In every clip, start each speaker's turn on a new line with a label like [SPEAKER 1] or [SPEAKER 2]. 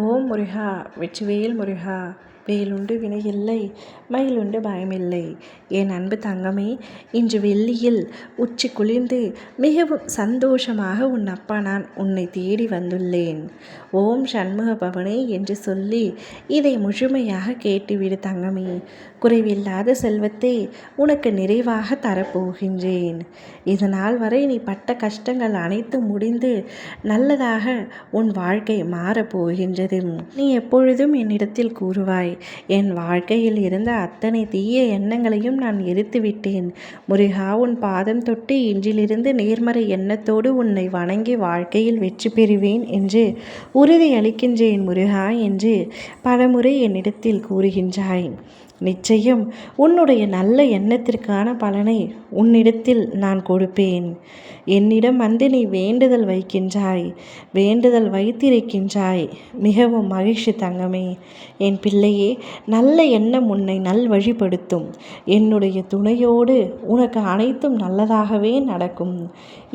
[SPEAKER 1] ஓம் முருகா! வெற்றிவேல் முருகா! வேலுண்டு வினையில்லை, மயிலுண்டு பயமில்லை. என் அன்பு தங்கமே, இன்று வெள்ளியில் உச்சி குளிர்ந்து மிகவும் சந்தோஷமாக உன் அப்பா நான் உன்னை தேடி வந்துள்ளேன். ஓம் சண்முக பவனே என்று சொல்லி இதை முழுமையாக கேட்டுவிடு தங்கமே. குறைவில்லாத செல்வத்தை உனக்கு நிறைவாக தரப்போகின்றேன். இதனால் வரை நீ பட்ட கஷ்டங்கள் அனைத்தும் முடிந்து நல்லதாக உன் வாழ்க்கை மாறப்போகின்றது. நீ எப்பொழுதும் என்னிடத்தில் கூறுவாய், என் வாழ்க்கையில் இருந்த அத்தனை தீய எண்ணங்களையும் நான் எரித்துவிட்டேன். முருகா, உன் பாதம் தொட்டு இன்றிலிருந்து நேர்மறை எண்ணத்தோடு உன்னை வணங்கி வாழ்க்கையில் வெற்றி பெறுவேன் என்று உறுதியளிக்கின்றேன் முருகா என்று பலமுறை என்னிடத்தில் கூறுகின்றாய். நிச்சயம் உன்னுடைய நல்ல எண்ணத்திற்கான பலனை உன்னிடத்தில் நான் கொடுப்பேன். என்னிடம் வந்து நீ வேண்டுதல் வைக்கின்றாய், வேண்டுதல் வைத்திருக்கின்றாய். மிகவும் மகிழ்ச்சி தங்கமே. என் பிள்ளையே, நல்ல எண்ணம் உன்னை நல்வழிப்படுத்தும். என்னுடைய துணையோடு உனக்கு அனைத்தும் நல்லதாகவே நடக்கும்.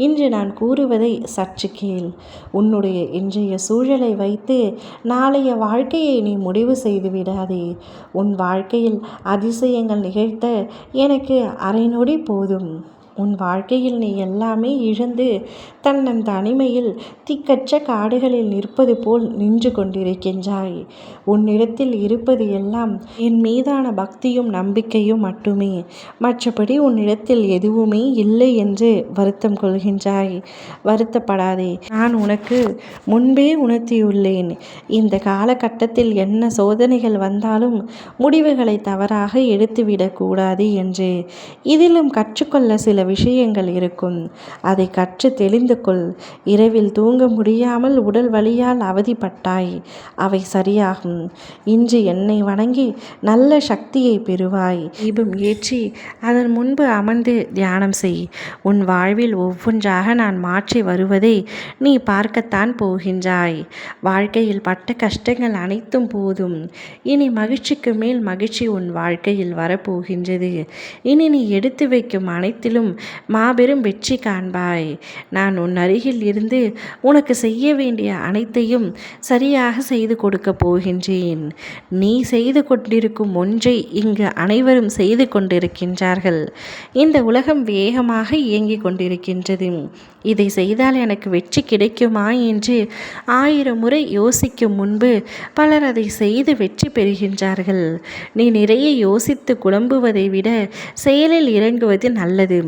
[SPEAKER 1] இன்று நான் கூறுவதை சற்று கேள். உன்னுடைய இன்றைய சூழலை வைத்து நாளைய வாழ்க்கையை நீ முடிவு செய்து விடாதே. உன் வாழ்க்கையில் அதிசயங்கள் நிகழ்த்த எனக்கு அரை நொடி போதும். உன் வாழ்க்கையில் நீ எல்லாமே இழந்து தன்னன் தனிமையில் திக்கற்ற காடுகளில் நிற்பது போல் நின்று கொண்டிருக்கின்றாய். உன்னிடத்தில் இருப்பது எல்லாம் என் மீதான பக்தியும் நம்பிக்கையும் மட்டுமே. மற்றபடி உன்னிடத்தில் எதுவுமே இல்லை என்று வருத்தம் கொள்கின்றாய். வருத்தப்படாதே. நான் உனக்கு முன்பே உணர்த்தியுள்ளேன். இந்த காலகட்டத்தில் என்ன சோதனைகள் வந்தாலும் முடிவுகளை தவறாக எடுத்துவிடக்கூடாது என்று. இதிலும் கற்றுக்கொள்ள சில விஷயங்கள் இருக்கும். அதை கற்று தெளிந்து கொள். இரவில் தூங்க முடியாமல் உடல் வலியால் அவதிப்பட்டாய். அவை சரியாகும். இன்று என்னை வணங்கி நல்ல சக்தியை பெறுவாய். தீபம் ஏற்றி அதன் முன்பு அமர்ந்து தியானம் செய். உன் வாழ்வில் ஒவ்வொன்றாக நான் மாற்றி வருவதை நீ பார்க்கத்தான் போகின்றாய். வாழ்க்கையில் பட்ட கஷ்டங்கள் அனைத்தும் போதும். இனி மகிழ்ச்சிக்கு மேல் மகிழ்ச்சி உன் வாழ்க்கையில் வரப்போகின்றது. இனி நீ எடுத்து வைக்கும் அனைத்திலும் மாபெரும் வெற்றி காண்பாய். நான் உன் அருகில் இருந்து உனக்கு செய்ய வேண்டிய அனைத்தையும் சரியாக செய்து கொடுக்க போகின்றேன். நீ செய்து கொண்டிருக்கும் ஒன்றை இங்கு அனைவரும் செய்து கொண்டிருக்கின்றார்கள். இந்த உலகம் வேகமாக இயங்கிக் கொண்டிருக்கின்றது. இதை செய்தால் எனக்கு வெற்றி கிடைக்குமா என்று 1000 முறை யோசிக்கும் முன்பு பலர் அதை செய்து வெற்றி பெறுகின்றார்கள். நீ நிறைய யோசித்து குழம்புவதை விட செயலில் இறங்குவது நல்லது.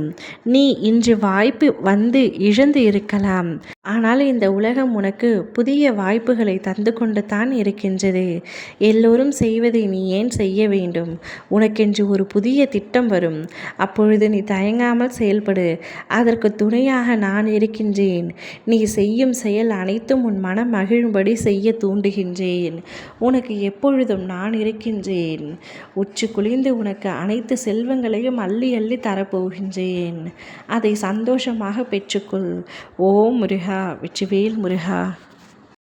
[SPEAKER 1] நீ இன்று வாய்ப்பு வந்து இழந்து இருக்கலாம். ஆனால் இந்த உலகம் உனக்கு புதிய வாய்ப்புகளை தந்து கொண்டு தான் இருக்கின்றது. எல்லோரும் செய்வதை நீ ஏன் செய்ய வேண்டும்? உனக்கென்று ஒரு புதிய திட்டம் வரும். அப்பொழுது நீ தயங்காமல் செயல்படு. அதற்கு துணையாக நான் இருக்கின்றேன். நீ செய்யும் செயல் அனைத்தும் உன் மனம் மகிழும்படி செய்ய தூண்டுகின்றேன். உனக்கு எப்பொழுதும் நான் இருக்கின்றேன். உச்சி குளிர்ந்து உனக்கு அனைத்து செல்வங்களையும் அள்ளி அள்ளி தரப்போகின்றேன். அதை சந்தோஷமாக பெற்றுக்கொள். ஓம் முருகா! வெற்றிவேல் முருகா!